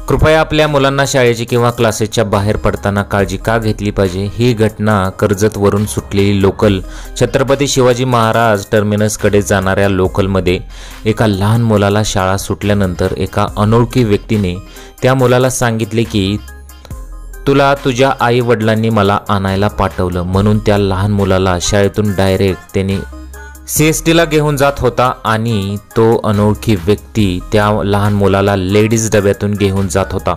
कृपया आपल्या मुलांना शाळेची किंवा क्लासेसच्या बाहेर पडताना काळजी का घेतली पाहिजे? ही घटना कर्जतवरून सुटलेली लोकल छत्रपती शिवाजी महाराज टर्मिनसकडे जाणाऱ्या लोकलमध्ये एका लहान मुलाला शाळा सुटल्यानंतर एका अनोळखी व्यक्तीने त्या मुलाला सांगितले की तुला तुझ्या आई वडिलांनी मला आणायला पाठवलं, म्हणून त्या लहान मुलाला शाळेतून डायरेक्ट त्याने CSTला घेऊन जात होता आणि तो अनोळखी व्यक्ती त्या लहान मुलाला लेडीज डब्यातून घेऊन जात होता।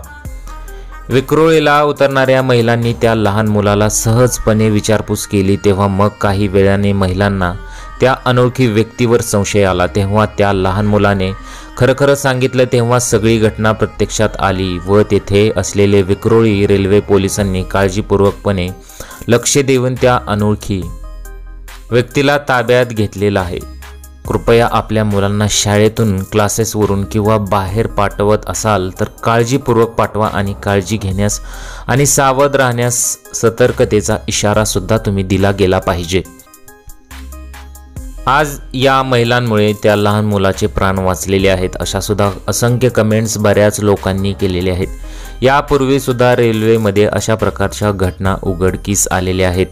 विक्रोळीला उतरणाऱ्या महिलांनी त्या लहान मुलाला सहजपणे विचारपूस केली, तेव्हा मग काही वेळाने महिलांना त्या अनोळखी व्यक्तीवर संशय आला। तेव्हा त्या लहान मुलाने खरं सांगितलं, तेव्हा सगळी घटना प्रत्यक्षात आली व तेथे असलेले विक्रोळी रेल्वे पोलिसांनी काळजीपूर्वकपणे लक्ष देऊन त्या अनोळखी व्यक्तीला ताब्यात घेतलेला आहे। कृपया आपल्या मुलांना शाळेतून, क्लासेसवरून किंवा बाहेर पाठवत असाल तर काळजीपूर्वक पाठवा आणि काळजी घेण्यास आणि सावध राहण्यास सतर्कतेचा इशारा सुद्धा तुम्ही दिला गेला पाहिजे। आज या महिलांमुळे त्या लहान मुलाचे प्राण वाचलेले आहेत, अशा सुद्धा असंख्य कमेंट्स बऱ्याच लोकांनी केलेले आहेत। यापूर्वी सुद्धा रेल्वेमध्ये अशा प्रकारच्या घटना उघडकीस आलेल्या आहेत।